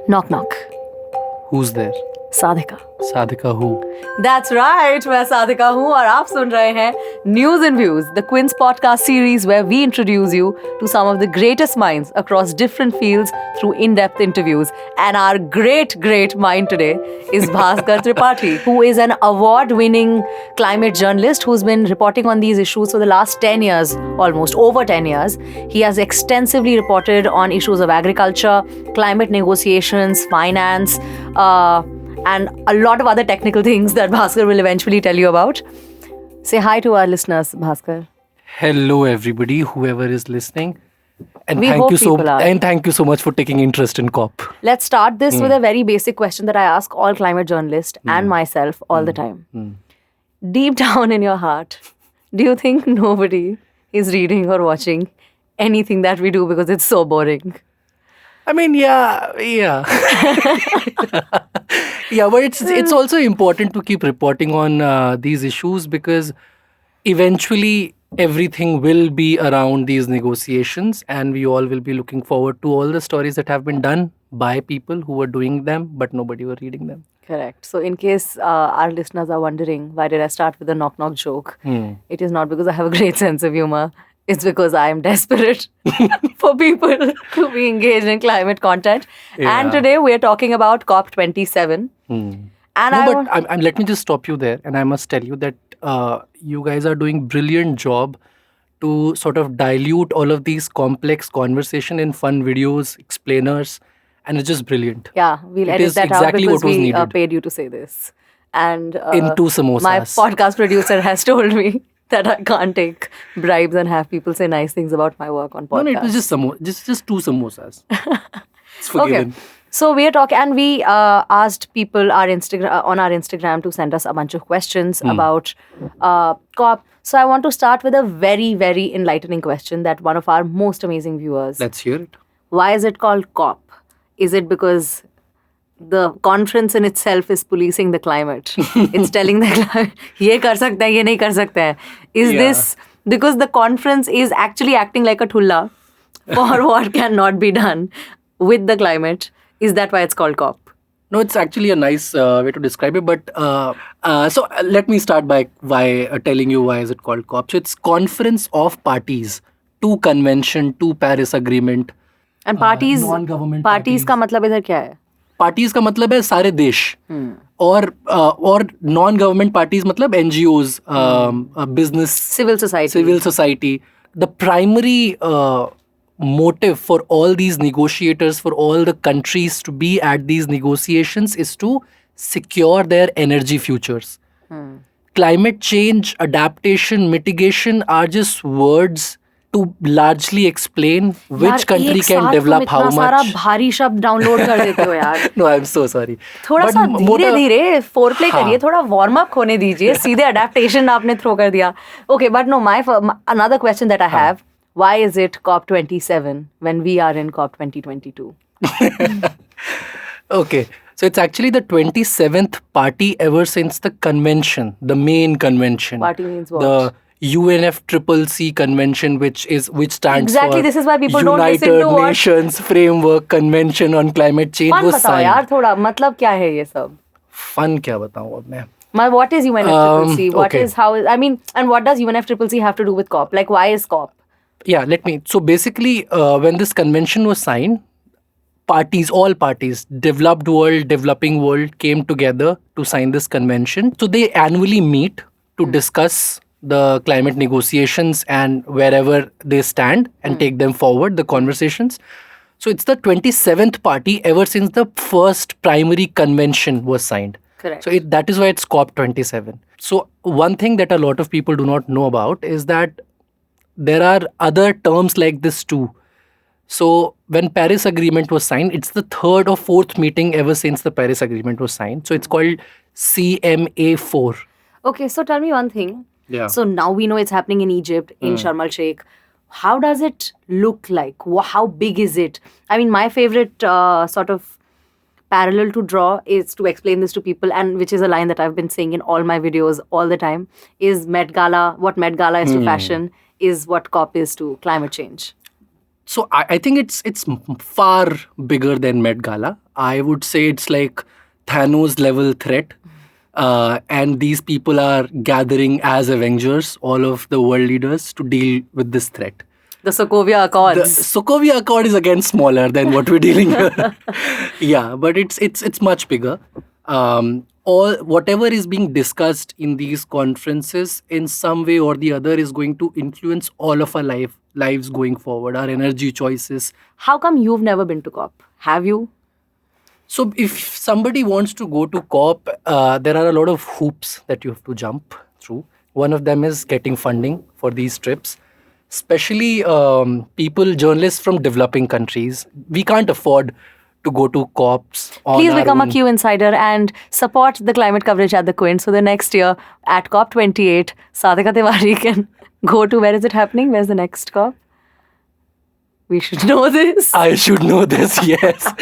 Knock knock. Who's there? Sadhika. Sadhika who? That's right, मैं साधिका हूँ और आप सुन रहे हैं News and Views, the Quint's podcast series where we introduce you to some of the greatest minds across different fields through in-depth interviews. And our great mind today is Bhasker Tripathi, who is an award-winning climate journalist who's been reporting on these issues for the last 10 years, almost over 10 years. He has extensively reported on issues of agriculture, climate negotiations, finance, and a lot of other technical things that Bhasker will eventually tell you about. Say hi to our listeners, Bhasker. Hello, everybody, whoever is listening. And We thank hope you so people are. and thank you so much for taking interest in COP. Let's start this with a very basic question that I ask all climate journalists and myself all the time. Deep down in your heart, do you think nobody is reading or watching anything that we do because it's so boring? I mean, yeah. Yeah, but it's also important to keep reporting on these issues because eventually everything will be around these negotiations, and we all will be looking forward to all the stories that have been done by people who were doing them, but nobody were reading them. Correct. So, in case our listeners are wondering, why did I start with a knock knock joke? It is not because I have a great sense of humor. It's because I am desperate for people to be engaged in climate content. Yeah. And today we are talking about COP27. And Let me just stop you there, and I must tell you that you guys are doing brilliant job to sort of dilute all of these complex conversation in fun videos, explainers, and it's just brilliant. Yeah, we'll It edit is that exactly out because what was we needed. paid you to say this. And In 2 samosas. my podcast producer has told me that I can't take bribes and have people say nice things about my work on podcasts. No, it was just 2 samosas. It's forgiven. Okay. So we are talking, and we asked people on our Instagram to send us a bunch of questions about COP. So I want to start with a very enlightening question that one of our most amazing viewers. Let's hear it. Why is it called COP? Is it because the conference in itself is policing the climate? It's telling the climate, ये कर सकते हैं, ये नहीं कर सकते हैं. Is Yeah. this because the conference is actually acting like a thulla for what cannot be done with the climate? Is that why it's called COP? No, it's actually a nice way to describe it. But so let me start by telling you why is it called COP. So it's Conference of Parties to Convention to Paris Agreement. And parties, non-government parties का मतलब इधर क्या है? Parties का मतलब है सारे देश और नॉन गवर्नमेंट पार्टीज मतलब NGOs business Civil society. The primary motive for all these negotiators, for all the countries to be at these negotiations is to secure their energy futures. Climate change, adaptation, mitigation are just words to largely explain which country can develop how much. सारा भारी शब्द download कर देते हो यार. No, I'm so sorry. थोड़ा But सा मोटा- धीरे फोरप्ले हाँ. करिए, थोड़ा वार्म अप होने दीजिए, सीधे अडेप्टेशन आपने थ्रो कर दिया. Okay, but no, my another question that I have, why is it COP27 when we are in COP 2022? Okay, so it's actually the 27th party ever since the convention, the main convention. Party means what? The UNFCCC convention, which stands Exactly, for this is why people don't listen United to what- Nations Framework Convention on Climate Change Fun was बताओ signed. यार थोड़ा, मतलब क्या है ये सब? Fun क्या बताऊँ अब मैं? What is UNFCCC? What okay. is how? I mean, and what does UNFCCC have to do with COP? Like, why is COP? Yeah, so basically, when this convention was signed, all parties, developed world, developing world, came together to sign this convention. So they annually meet to discuss the climate negotiations and wherever they stand and take them forward, the conversations. So it's the 27th party ever since the first primary convention was signed. Correct. So that is why it's COP27. So one thing that a lot of people do not know about is that there are other terms like this too. So when Paris Agreement was signed, it's the 3rd or 4th meeting ever since the Paris Agreement was signed. So it's called CMA4. Okay, so tell me one thing. Yeah. So now we know it's happening in Egypt, in Sharm el Sheikh. How does it look like? How big is it? I mean, my favorite sort of parallel to draw is to explain this to people, and which is a line that I've been saying in all my videos all the time, is Met Gala. What Met Gala is to fashion is what COP is to climate change. So I think it's far bigger than Met Gala. I would say it's like Thanos level threat. And these people are gathering as Avengers, all of the world leaders, to deal with this threat. The Sokovia The Accords. Sokovia Accord is again smaller than what we're dealing with. Yeah, but it's much bigger. All whatever is being discussed in these conferences, in some way or the other, is going to influence all of our lives going forward, our energy choices. How come you've never been to COP? Have you? So if somebody wants to go to COP, there are a lot of hoops that you have to jump through. One of them is getting funding for these trips. Especially journalists from developing countries. We can't afford to go to COPs on Please our become own. a Q insider and support the climate coverage at the Quint. So the next year at COP28, Sadhika Tiwari can go to, where is it happening? Where's the next COP? We should know this. I should know this, yes.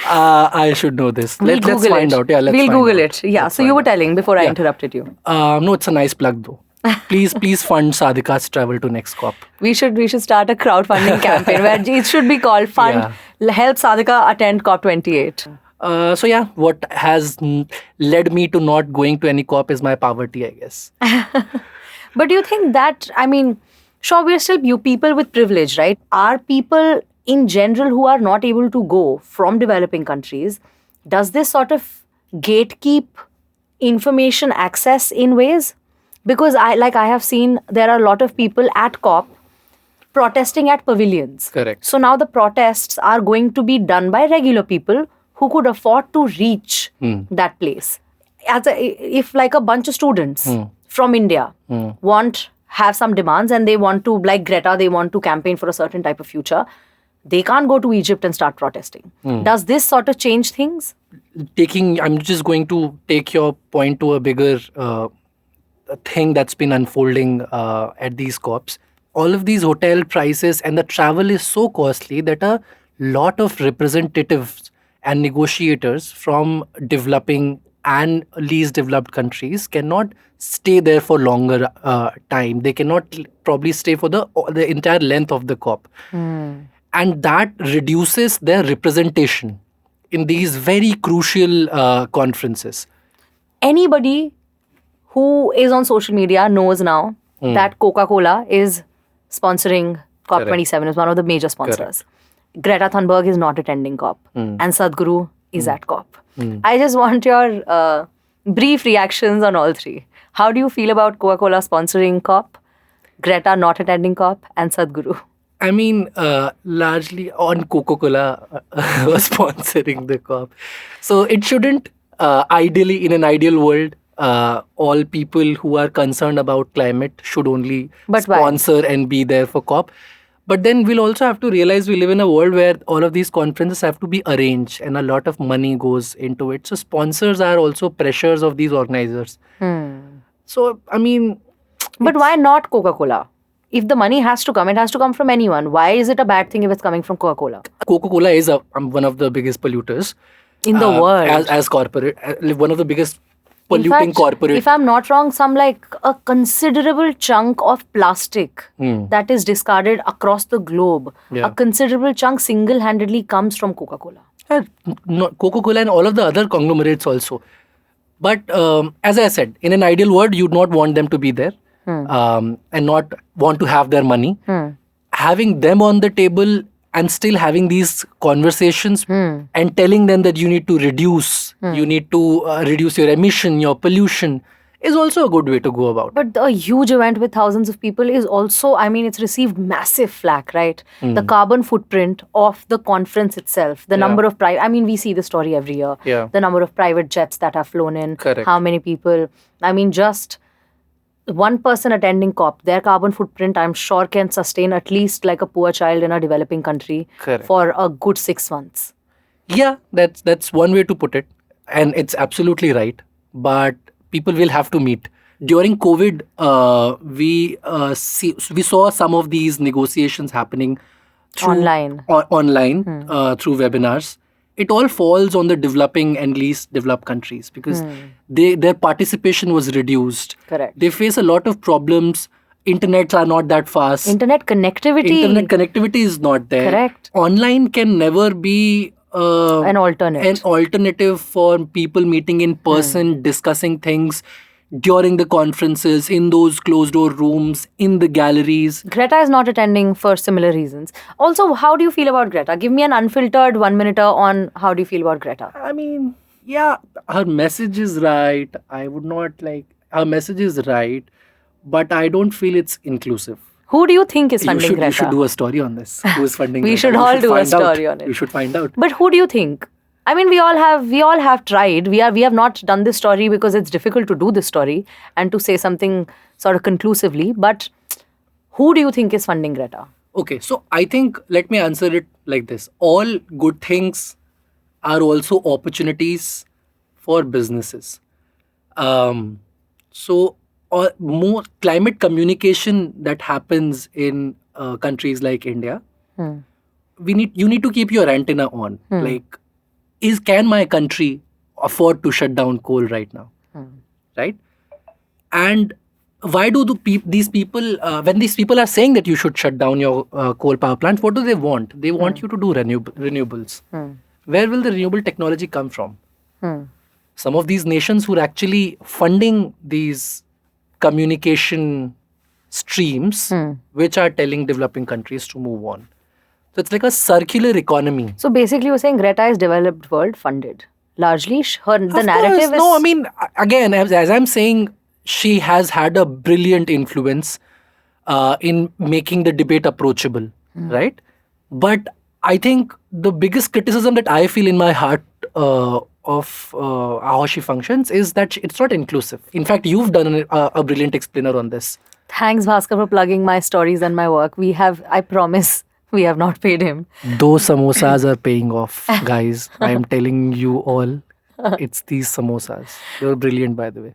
I should know this. We'll Let's Google find it. out. Yeah, let's We'll find Google out. it. Yeah. Let's So you find were out. telling before I Yeah. interrupted you. No, it's a nice plug though. Please fund Sadhika's travel to next COP. We should start a crowdfunding campaign where it should be called Fund Help Sadhika Attend COP28. So yeah, what has led me to not going to any COP is my poverty, I guess. But do you think that, I mean, sure, we're still people with privilege, right? Are people in general who are not able to go from developing countries, does this sort of gatekeep information access in ways? Because I have seen there are a lot of people at COP protesting at pavilions. Correct. So now the protests are going to be done by regular people who could afford to reach that place. If like a bunch of students from India have some demands and they want to, like Greta, they want to campaign for a certain type of future, they can't go to Egypt and start protesting. Does this sort of change things? I'm just going to take your point to a bigger thing that's been unfolding at these COPs. All of these hotel prices and the travel is so costly that a lot of representatives and negotiators from developing and least developed countries cannot stay there for longer time. They cannot probably stay for the entire length of the COP. And that reduces their representation in these very crucial conferences. Anybody who is on social media knows now that Coca-Cola is sponsoring COP27, is one of the major sponsors. Greta Thunberg is not attending COP and Sadhguru is at COP. I just want your brief reactions on all three. How do you feel about Coca-Cola sponsoring COP, Greta not attending COP, and Sadhguru? I mean, largely on Coca-Cola was sponsoring the COP. So it shouldn't, ideally, in an ideal world, all people who are concerned about climate should only sponsor and be there for COP. But then we'll also have to realize we live in a world where all of these conferences have to be arranged and a lot of money goes into it. So sponsors are also pressures of these organizers. So, I mean... But why not Coca-Cola? If the money has to come, it has to come from anyone. Why is it a bad thing if it's coming from Coca-Cola? Coca-Cola is one of the biggest polluters. In the world. As corporate, one of the biggest polluting corporate. If I'm not wrong, some like a considerable chunk of plastic that is discarded across the globe, a considerable chunk single-handedly comes from Coca-Cola. Coca-Cola and all of the other conglomerates also. But as I said, in an ideal world, you'd not want them to be there and not want to have their money. Having them on the table and still having these conversations and telling them that you need to reduce, you need to reduce your emission, your pollution, is also a good way to go about. But a huge event with thousands of people is also, I mean, it's received massive flack, right? The carbon footprint of the conference itself, the number of I mean, we see the story every year. The number of private jets that have flown in, how many people, I mean, just one person attending COP, their carbon footprint, I'm sure, can sustain at least like a poor child in a developing country for a good 6 months. Yeah, that's one way to put it. And it's absolutely right. But people will have to meet. During COVID, we saw some of these negotiations happening Online through webinars. It all falls on the developing and least developed countries because their participation was reduced. Correct. They face a lot of problems internets are not that fast. Internet connectivity Is not there. Correct. Online can never be an alternative for people meeting in person, discussing things during the conferences, in those closed door rooms, in the galleries. Greta is not attending for similar reasons. Also, how do you feel about Greta? Give me an unfiltered 1 minute on how do you feel about Greta? I mean, yeah, her message is right. I would not her message is right, but I don't feel it's inclusive. Who do you think is funding Greta? You should do a story on this. Who is funding We Greta? should all do a story on it. We should find out. But who do you think? I mean, we all have tried. We have not done this story because it's difficult to do this story and to say something sort of conclusively. But who do you think is funding Greta? Okay, so I think, let me answer it like this. All good things are also opportunities for businesses. More climate communication that happens in countries like India, you need to keep your antenna on. Can my country afford to shut down coal right now? Right? And why do these people, when these people are saying that you should shut down your coal power plant, what do they want? They want you to do renewables. Where will the renewable technology come from? Some of these nations who are actually funding these communication streams, which are telling developing countries to move on. So it's like a circular economy. So basically you're saying Greta is developed world funded. Largely, the narrative is... No, I mean, again, as I'm saying, she has had a brilliant influence in making the debate approachable, right? But I think the biggest criticism that I feel in my heart of how she functions is that it's not inclusive. In fact, you've done a brilliant explainer on this. Thanks, Bhasker, for plugging my stories and my work. I promise, we have not paid him. Those samosas are paying off, guys. I am telling you all, it's these samosas. They were brilliant, by the way.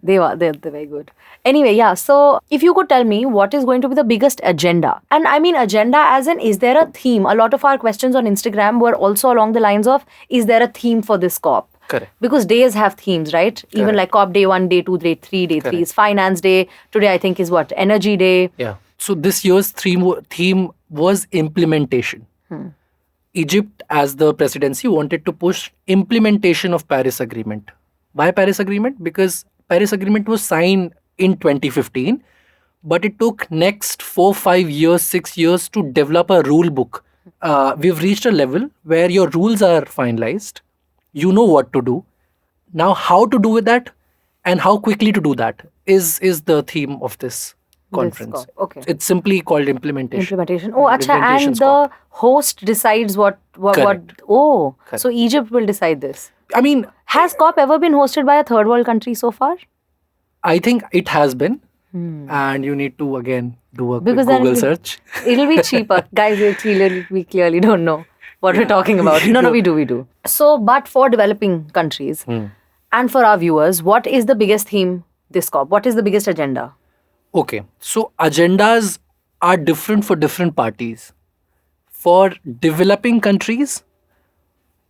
They're very good. Anyway, yeah, so if you could tell me what is going to be the biggest agenda, and I mean agenda as in, is there a theme? A lot of our questions on Instagram were also along the lines of, is there a theme for this COP? Correct. Because days have themes, right? Correct. Even like COP day 1, day 2, day 3, day 3 is Finance Day. Today I think is what? Energy Day. Yeah. So this year's theme was implementation. Egypt, as the presidency, wanted to push implementation of Paris Agreement. Why Paris Agreement? Because Paris Agreement was signed in 2015, but it took next 4, 5 years, 6 years to develop a rule book. We've reached a level where your rules are finalized. You know what to do. Now, how to do with that and how quickly to do that is the theme of this conference. Okay. It's simply called implementation. Oh, acha, and the host decides what. Oh, correct. So Egypt will decide this. I mean, has COP ever been hosted by a third world country so far? I think it has been. And you need to again do a quick Google search. It'll be cheaper. Guys, we clearly don't know what we're talking about. No, we do. So, but for developing countries and for our viewers, what is the biggest theme this COP? What is the biggest agenda? Okay, so agendas are different for different parties. For developing countries,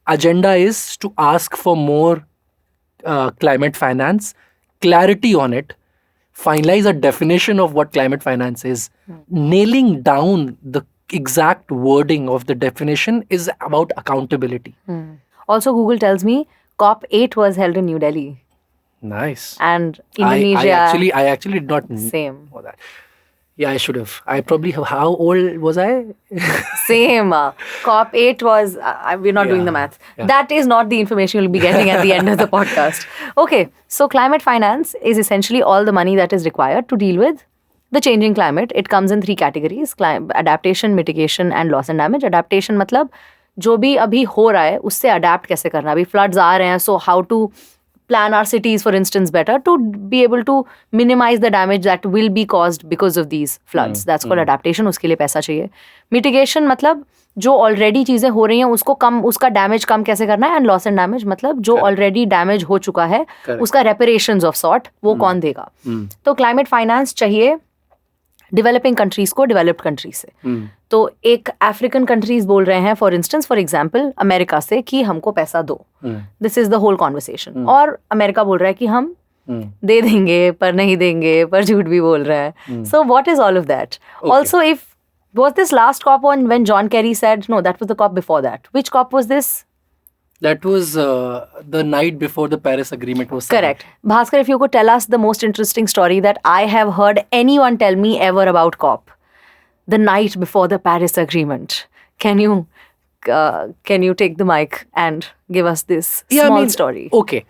agenda is to ask for more climate finance, clarity on it, finalize a definition of what climate finance is. Nailing down the exact wording of the definition is about accountability. Also, Google tells me COP8 was held in New Delhi. Nice. And Indonesia. I actually did not know that. Yeah, I should have. I probably have. How old was I? Same. COP8 was, we're not doing the math. Yeah. That is not the information you'll be getting at the end of the podcast. Okay, so climate finance is essentially all the money that is required to deal with the changing climate. It comes in 3 categories: adaptation, mitigation and loss and damage. Adaptation मतलब जो भी अभी हो रहा है उससे adapt कैसे करना. अभी floods आ रहे हैं, so how to plan our cities, for instance, better to be able to minimize the damage that will be caused because of these floods. That's called adaptation. उसके लिए पैसा चाहिए. Mitigation मतलब जो already चीजें हो रही हैं उसका damage कम कैसे करना है. And loss and damage मतलब जो already damage हो चुका है उसका reparations of sort वो कौन देगा. तो climate finance चाहिए डेवलपिंग कंट्रीज को डेवलप्ड कंट्रीज से. तो एक अफ्रीकन कंट्रीज बोल रहे हैं फॉर एग्जांपल अमेरिका से कि हमको पैसा दो. This is the whole conversation. और अमेरिका बोल रहा है कि हम दे देंगे पर नहीं देंगे पर झूठ भी बोल रहा है. So what is all of that? Also, if was this last COP on when John Kerry said no, that was the COP before that. Which COP was this? That was the night before the Paris Agreement was signed. Correct. Bhasker, if you could tell us the most interesting story that I have heard anyone tell me ever about COP, the night before the Paris Agreement. Can you take the mic and give us this small story? Okay.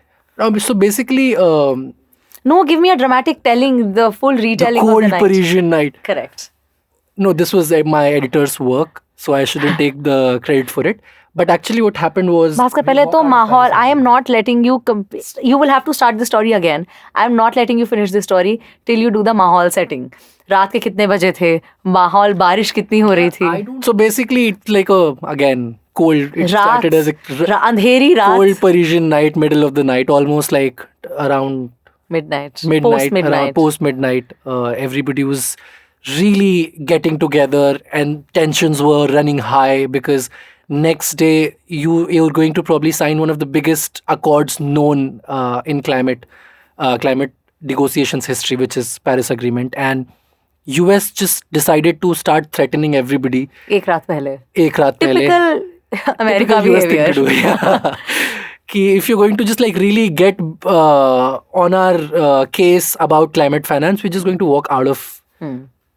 So basically, no, give me a dramatic telling, the full retelling the of cold the night. Parisian night. Correct. No, this was my editor's work, so I shouldn't take the credit for it. But actually what happened was... Bhasker, pehle to mahal, I am not letting you... You will have to start the story again. I am not letting you finish the story till you do the mahal setting. रात के कितने बजे थे? माहौल, बारिश कितनी हो रही थी? So basically it's like again, cold. It started as अंधेरी रात. Cold Parisian night, middle of the night, almost like around... Midnight. Post midnight. Everybody was really getting together and tensions were running high because next day you're going to probably sign one of the biggest accords known in climate negotiations history, which is Paris Agreement. And US just decided to start threatening everybody. एक रात पहले. Typical America behavior. If you're going to just like really get on our case about climate finance, we're just going to walk out of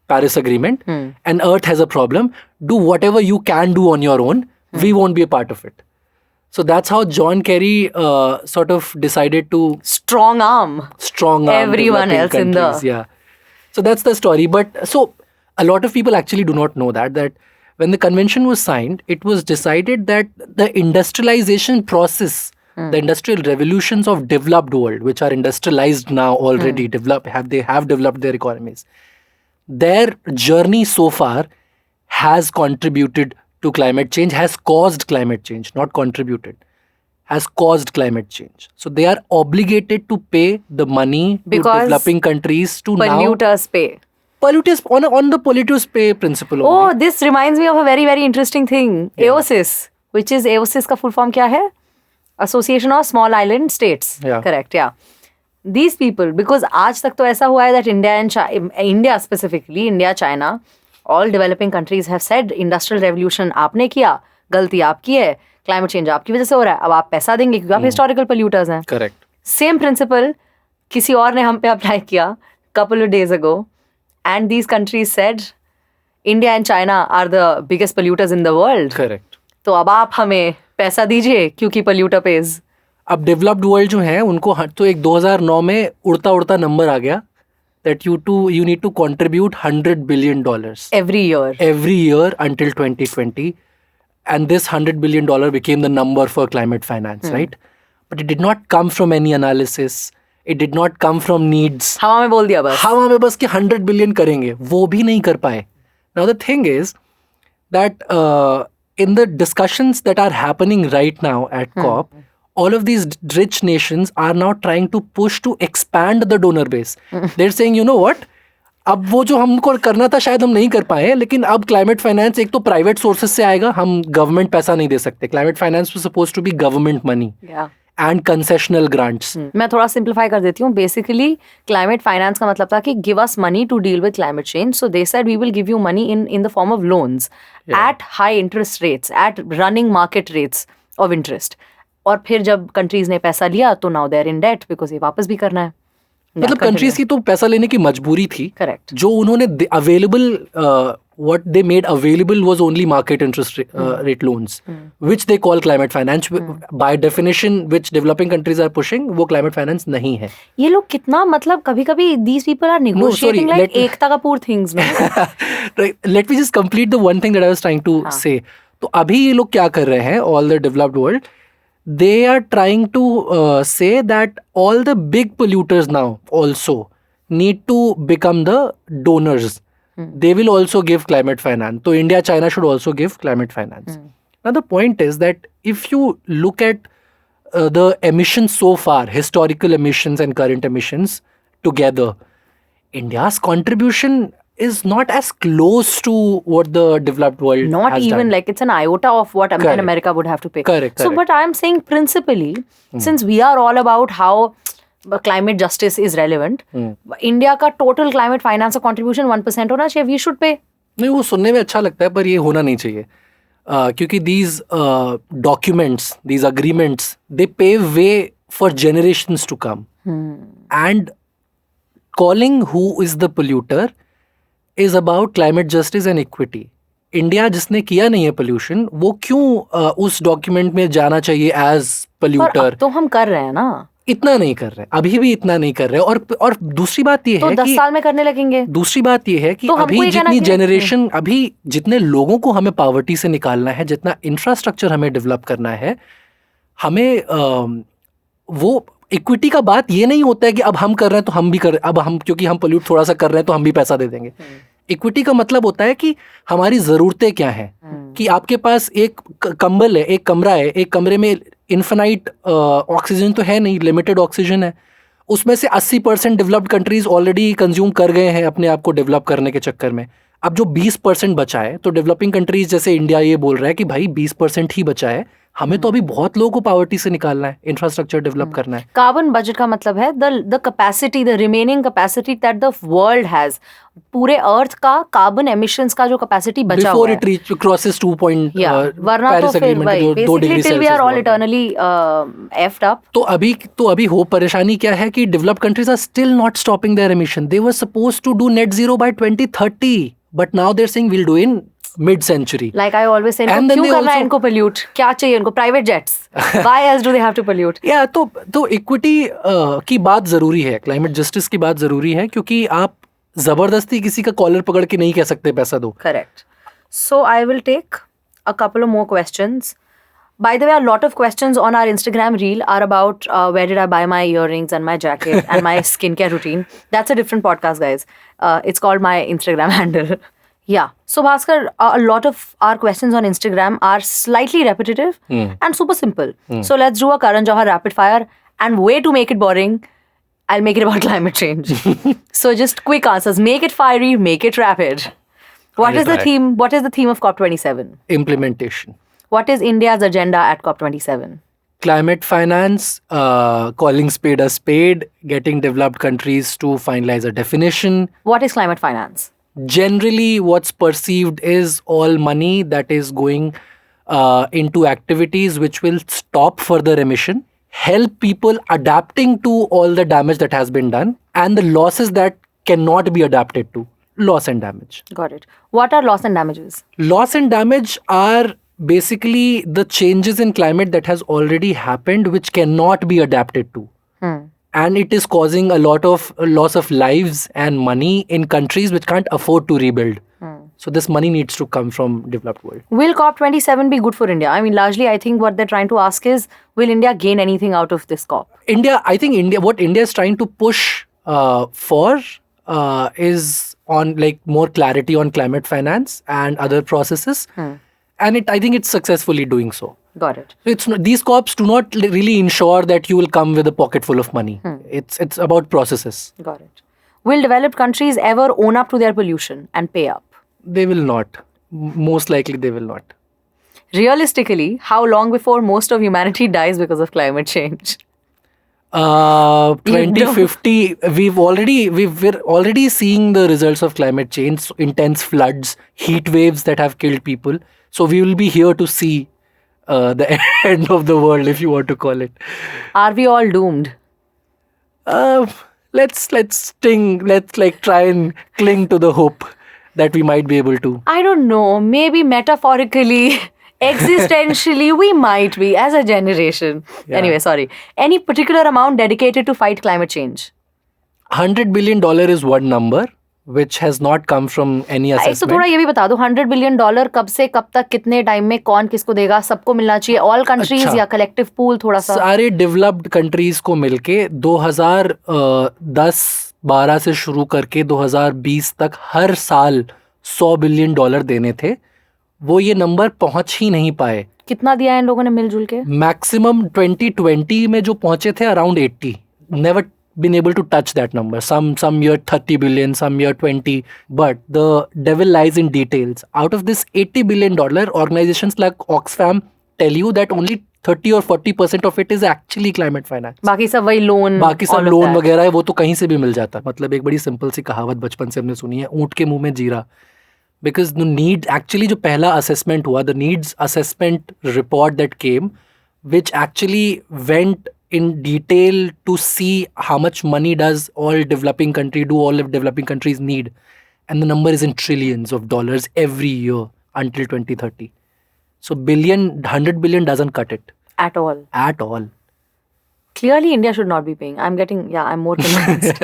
Paris Agreement and Earth has a problem. Do whatever you can do on your own. We won't be a part of it. So that's how John Kerry sort of decided to strong arm everyone else countries. In the... Yeah. So that's the story. But so a lot of people actually do not know that when the convention was signed, it was decided that the industrialization process, the industrial revolutions of developed world, which are industrialized now already, they have developed their economies. Their journey so far has contributed to climate change, has caused climate change, not contributed, has caused climate change. So they are obligated to pay the money because to developing countries to polluters pay. Polluters on the polluters pay principle. Oh, this reminds me of a very, very interesting thing. Yeah. AOSIS, which is AOSIS का full form क्या है? Association of Small Island States. Yeah. Correct, yeah. These people, because आज तक तो ऐसा हुआ है that India specifically, India, China, all developing countries have said industrial revolution आपने किया, गलती आपकी है, climate change आपकी वजह से हो रहा है, अब आप पैसा देंगे क्योंकि आप historical polluters हैं. Correct. Same principle किसी और ने हम पे apply किया couple of days ago, and these countries said India and China are the biggest polluters in the world. Correct. तो अब आप हमें पैसा दीजिए क्योंकि polluter pays. अब डेवलप्ड वर्ल्ड जो है उनको तो एक 2009 में उड़ता नंबर आ गया that you need to contribute $100 billion every year until 2020, and this $100 billion became the number for climate finance, right? But it did not come from any analysis. It did not come from needs. हवा में बोल दिया बस. हवा में बस कि 100 billion करेंगे, वो भी नहीं कर पाए. Now the thing is that in the discussions that are happening right now at COP, all of these rich nations are now trying to push to expand the donor base. They're saying, you know what? अब वो जो हमको करना था शायद हम नहीं कर पाए, लेकिन अब क्लाइमेट फाइनेंस एक तो प्राइवेट सोर्सेस से आएगा, हम गवर्नमेंट पैसा नहीं दे सकते. Climate finance was supposed to be government money and concessional grants. मैं थोड़ा सिंप्लीफाई कर देती हूँ. बेसिकली क्लाइमेट फाइनेंस का मतलब था कि give us money to deal with climate change. So they said we will give you money in the form of loans at high interest rates, at running market rates of interest. और फिर जब countries ने पैसा लिया तो now they are in debt because ये वापस भी करना है. मतलब कंट्रीज की तो पैसा लेने की मजबूरी थी. करेक्ट. जो उन्होंने available what they made available was only market interest rate loans, which they call climate finance. By definition, which developing countries are pushing, वो climate finance नहीं है. ये लोग कितना मतलब कभी-कभी these people are negotiating like Ekta Kapoor things. Let me just complete the one thing that I was trying to say. तो अभी ये लोग क्या कर रहे हैं? All the developed world, they are trying to say that all the big polluters now also need to become the donors. They will also give climate finance. So India, China should also give climate finance. Now the point is that if you look at the emissions so far, historical emissions and current emissions together, India's contribution is not as close to what the developed world not has even done. Like it's an iota of what America would have to pay. Correct. So but I'm saying principally, since we are all about how climate justice is relevant. India का total climate finance का contribution 1% होना चाहिए. We should pay. नहीं, वो सुनने में अच्छा लगता है पर ये होना नहीं चाहिए, क्योंकि these documents, these agreements, they pave way for generations to come. And calling who is the polluter is about climate justice and equity. India जिसने किया नहीं है पोल्यूशन, वो क्यों उस डॉक्यूमेंट में जाना चाहिए एज पोल्यूटर? तो हम कर रहे हैं ना, इतना नहीं कर रहे, अभी भी इतना नहीं कर रहे. और दूसरी बात ये है 10 साल में करने लगेंगे. दूसरी बात ये है कि अभी जितनी जनरेशन, अभी जितने लोगों को हमें पॉवर्टी से निकालना है, जितना इंफ्रास्ट्रक्चर हमें डेवलप करना है, हमें वो इक्विटी का बात ये नहीं होता है कि अब हम कर रहे हैं तो हम भी कर, अब हम क्योंकि हम पोल्यूट थोड़ा सा कर रहे हैं तो हम भी पैसा दे देंगे. इक्विटी का मतलब होता है कि हमारी ज़रूरतें क्या हैं, कि आपके पास एक कंबल है, एक कमरा है, एक कमरे में इन्फिनाइट ऑक्सीजन तो है नहीं, लिमिटेड ऑक्सीजन है. उसमें से 80% डेवलप्ड कंट्रीज ऑलरेडी कंज्यूम कर गए हैं अपने आप को डेवलप करने के चक्कर में. अब जो 20% बचा है, तो डेवलपिंग कंट्रीज जैसे इंडिया ये बोल रहा है कि भाई 20% ही बचा है, हमें तो अभी बहुत लोगों को पॉवर्टी से निकालना है, इंफ्रास्ट्रक्चर डेवलप करना है. कार्बन बजट का मतलब है the capacity, the remaining capacity that the world has. पूरे अर्थ का कार्बन एमिशंस का जो कैपेसिटी बचा हुआ है बिफोर इट क्रॉसेस 2 पॉइंट, वरना तो फिर भाई basically we are all eternally effed up. तो अभी हो परेशानी क्या है कि developed countries are still not stopping their emission. They were supposed to do net zero by 2030, but now they are saying we will do in mid century. Like I always say, क्यों करना है इनको pollute? क्या चाहिए इनको? Private jets. Why else do they have to pollute? Yeah, तो equity की बात जरूरी है, climate justice की बात जरूरी है, क्योंकि आप जबरदस्ती किसी का कॉलर पकड़ के नहीं कह सकते पैसा दो. Correct. So I will take a couple of more questions. By the way, a lot of questions on our Instagram reel are about where did I buy my earrings and my jacket and my skincare routine. That's a different podcast, guys. It's called my Instagram handle. Yeah. So Bhasker, a lot of our questions on Instagram are slightly repetitive and super simple. So let's do a Karan Johar rapid fire, and way to make it boring, I'll make it about climate change. So just quick answers. Make it fiery, make it rapid. What is the theme? What is the theme of COP27? Implementation. What is India's agenda at COP27? Climate finance, calling spade a spade, getting developed countries to finalize a definition. What is climate finance? Generally, what's perceived is all money that is going into activities which will stop further emission, help people adapting to all the damage that has been done, and the losses that cannot be adapted to. Loss and damage. Got it. What are loss and damages? Loss and damage are basically the changes in climate that has already happened which cannot be adapted to. And it is causing a lot of loss of lives and money in countries which can't afford to rebuild. So this money needs to come from developed world. Will COP27 be good for India? I mean, largely, I think what they're trying to ask is, will India gain anything out of this COP? What India is trying to push for is on like more clarity on climate finance and other processes. And I think it's successfully doing so. Got it. So these COPs do not really ensure that you will come with a pocket full of money. It's about processes. Got it. Will developed countries ever own up to their pollution and pay up? They will not. Most likely they will not. Realistically, how long before most of humanity dies because of climate change? 2050. We're already seeing the results of climate change. Intense floods, heat waves that have killed people. So we will be here to see the end of the world, if you want to call it. Are we all doomed? Let's try and cling to the hope that we might be able to. I don't know. Maybe metaphorically, existentially, we might be as a generation. Yeah. Anyway, sorry. Any particular amount dedicated to fight climate change? $100 billion is one number, which has not come from any assessment. तो थोड़ा ये भी बता दो, $100 billion कब से कब तक कितने टाइम में कौन किसको देगा, सबको मिलना चाहिए, all countries या collective pool? थोड़ा सा सारे developed countries को मिलके 2010-12 से शुरू करके 2020 तक हर साल $100 बिलियन देने थे. वो ये नंबर पहुंच ही नहीं पाए. कितना दिया है इन लोगों ने मिलजुल के? मैक्सिमम 2020 में जो पहुंचे थे around 80. Never been able to touch that number. Some year 30 billion, some year 20. But the devil lies in details. Out of this $80 billion, organizations like Oxfam tell you that only 30 or 40% of it is actually climate finance. बाकी सब वही loan, बाकी सब loan वगैरह है, वो तो कहीं से भी मिल जाता. मतलब एक बड़ी सिंपल सी कहावत बचपन से हमने सुनी है, ऊंट के मुंह में जीरा. Because the need, actually जो पहला assessment हुआ, the needs assessment report that came, which actually went in detail to see how much money does all developing countries need. And the number is in trillions of dollars every year until 2030. So 100 billion doesn't cut it. At all. At all. Clearly, India should not be paying. I'm more convinced.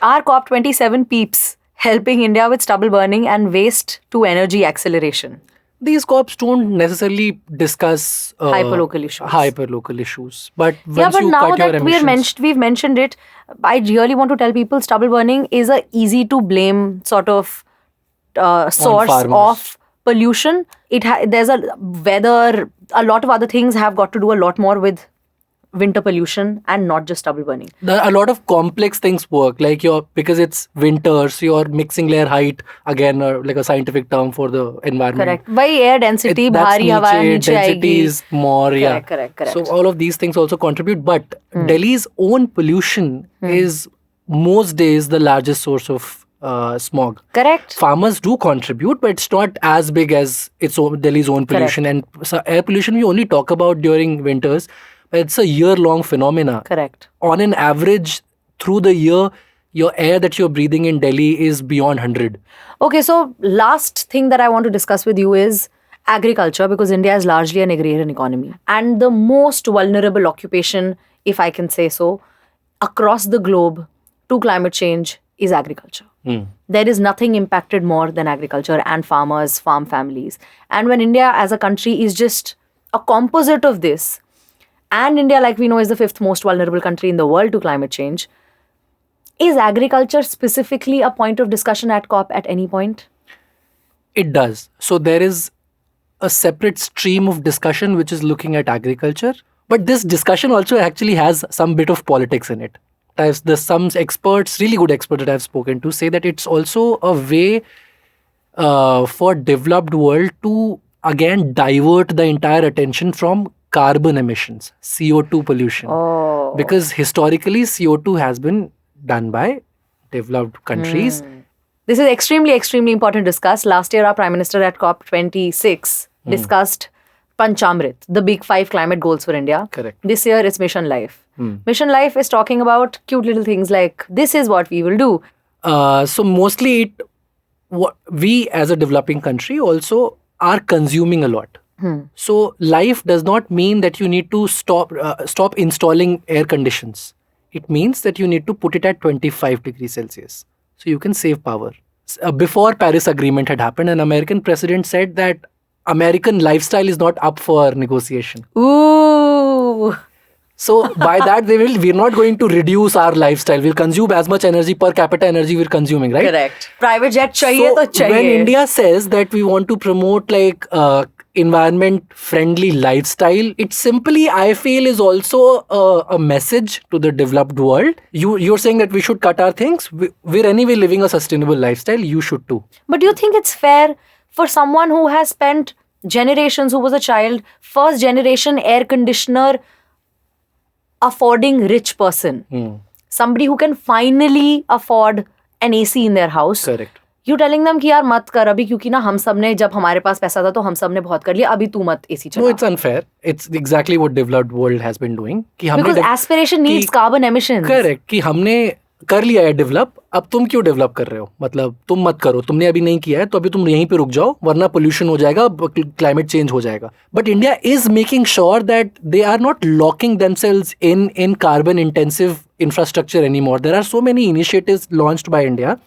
Are COP27 peeps helping India with stubble burning and waste to energy acceleration? These COPs don't necessarily discuss hyperlocal issues. But once you now cut your that emissions, we've mentioned it, I really want to tell people stubble burning is a easy to blame sort of source of pollution. There's a weather, a lot of other things have got to do a lot more with winter pollution and not just stubble burning. A lot of complex things work, like because it's winter, so your mixing layer height, again, like a scientific term for the environment. Correct. By air density, bhari hawa niche density is more, Correct. So all of these things also contribute, but Delhi's own pollution is most days the largest source of smog. Correct. Farmers do contribute, but it's not as big as Delhi's own pollution. Correct. And so air pollution we only talk about during winters. It's a year-long phenomena. Correct. On an average, through the year, your air that you're breathing in Delhi is beyond 100. Okay, so last thing that I want to discuss with you is agriculture, because India is largely an agrarian economy. And the most vulnerable occupation, if I can say so, across the globe to climate change is agriculture. There is nothing impacted more than agriculture and farmers, farm families. And when India as a country is just a composite of this, and India, like we know, is the 5th most vulnerable country in the world to climate change, is agriculture specifically a point of discussion at COP at any point? It does. So there is a separate stream of discussion which is looking at agriculture. But this discussion also actually has some bit of politics in it. There's some experts, really good experts that I've spoken to, say that it's also a way for developed world to, again, divert the entire attention from carbon emissions, CO2 pollution. Because historically, CO2 has been done by developed countries. This is extremely, extremely important to discuss. Last year, our Prime Minister at COP26 discussed Panchamrit, the big 5 climate goals for India. Correct. This year, it's Mission Life. Mission Life is talking about cute little things like, this is what we will do. So mostly, we as a developing country also are consuming a lot. So life does not mean that you need to stop installing air conditions. It means that you need to put it at 25 degrees Celsius. So you can save power. Before Paris Agreement had happened, an American president said that American lifestyle is not up for negotiation. Ooh. So by that, we're not going to reduce our lifestyle. We'll consume as much energy, per capita energy we're consuming, right? Correct. Private jet chahiye to chahiye. When India says that we want to promote like environment-friendly lifestyle, it simply, I feel, is also a message to the developed world. You're saying that we should cut our things. We're anyway living a sustainable lifestyle. You should too. But do you think it's fair for someone who has spent generations, who was a child, first generation air conditioner affording rich person, somebody who can finally afford an AC in their house? Correct. You telling them कि यार मत कर अभी, क्योंकि ना हम सब ने, जब हमारे पास पैसा था तो हम सब ने बहुत कर लिया, अभी तू मत AC चला. No, it's unfair. It's exactly what developed world has been doing. Because aspiration needs carbon emissions. Correct. कि हमने कर लिया है डेवलप, अब तुम क्यों डेवलप कर रहे हो? मतलब तुम मत करो, तुमने अभी नहीं किया है तो अभी तुम यहीं पे रुक जाओ, वरना पोल्यूशन हो जाएगा, क्लाइमेट चेंज हो जाएगा. But India is making sure that they are not locking themselves in carbon intensive infrastructure anymore. There are so many initiatives launched by India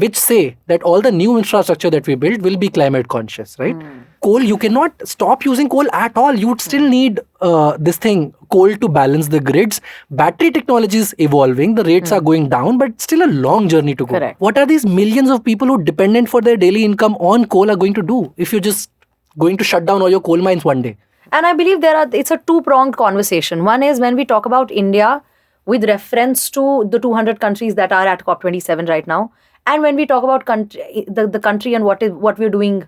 which say that all the new infrastructure that we build will be climate conscious, right? Coal, you cannot stop using coal at all. You would still need coal to balance the grids. Battery technology is evolving. The rates are going down, but still a long journey to go. Correct. What are these millions of people who dependent for their daily income on coal are going to do if you're just going to shut down all your coal mines one day? And I believe it's a two-pronged conversation. One is when we talk about India with reference to the 200 countries that are at COP27 right now. And when we talk about the country and what we're doing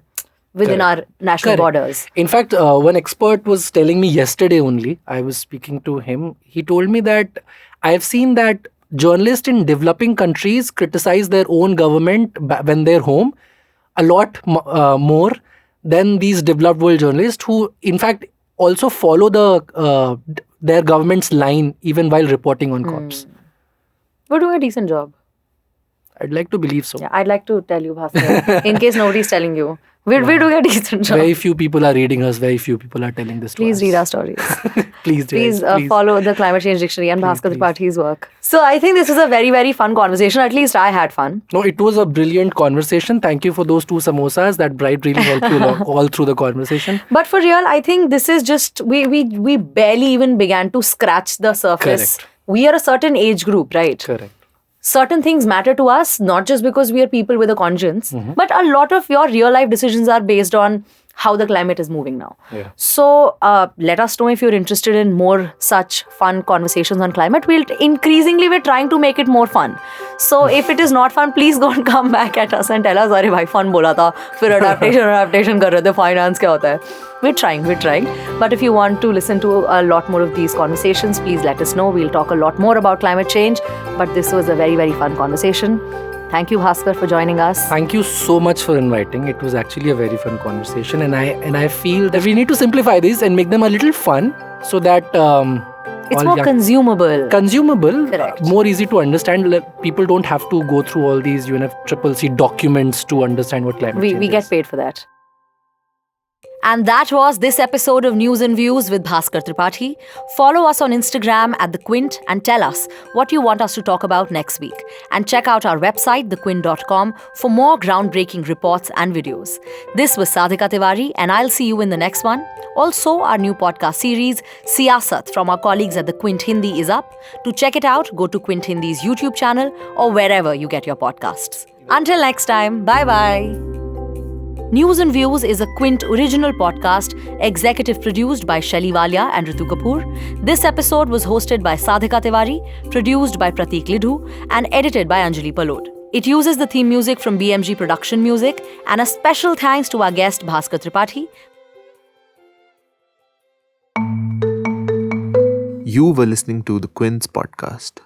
within our national borders. In fact, one expert was telling me yesterday only, I was speaking to him, he told me that I have seen that journalists in developing countries criticize their own government when they're home a lot more than these developed world journalists who, in fact, also follow their government's line even while reporting on COPs. We're doing a decent job. I'd like to believe so. Yeah, I'd like to tell you, Bhasker, in case nobody's telling you. We're doing a decent job. Very few people are reading us. Very few people are telling this to us. Please read our stories. Please follow the Climate Change Dictionary and Bhasker Tripathi's work. So I think this was a very, very fun conversation. At least I had fun. No, it was a brilliant conversation. Thank you for those 2 samosas. That bribe really helped you all through the conversation. But for real, I think this is just, we barely even began to scratch the surface. Correct. We are a certain age group, right? Correct. Certain things matter to us, not just because we are people with a conscience, but a lot of your real life decisions are based on how the climate is moving now. Yeah. So let us know if you're interested in more such fun conversations on climate. We're trying to make it more fun. So if it is not fun, please go and come back at us and tell us, "Arey bhai, fun bola tha, fir adaptation kar rahe the, finance kya hota hai?" We're trying. But if you want to listen to a lot more of these conversations, please let us know. We'll talk a lot more about climate change. But this was a very, very fun conversation. Thank you, Bhasker, for joining us. Thank you so much for inviting. It was actually a very fun conversation, and I feel that we need to simplify these and make them a little fun so that it's more consumable. Correct. More easy to understand. People don't have to go through all these UNFCCC documents to understand what climate change is. We get paid for that. And that was this episode of News and Views with Bhasker Tripathi. Follow us on Instagram at The Quint and tell us what you want us to talk about next week. And check out our website, thequint.com, for more groundbreaking reports and videos. This was Sadhika Tiwari, and I'll see you in the next one. Also, our new podcast series, Siyasat, from our colleagues at The Quint Hindi is up. To check it out, go to Quint Hindi's YouTube channel or wherever you get your podcasts. Until next time, bye-bye. News and Views is a Quint original podcast, executive produced by Shelly Walia and Ritu Kapoor. This episode was hosted by Sadhika Tiwari, produced by Prateek Lidhu, and edited by Anjali Palod. It uses the theme music from BMG Production Music, and a special thanks to our guest Bhasker Tripathi. You were listening to the Quint's podcast.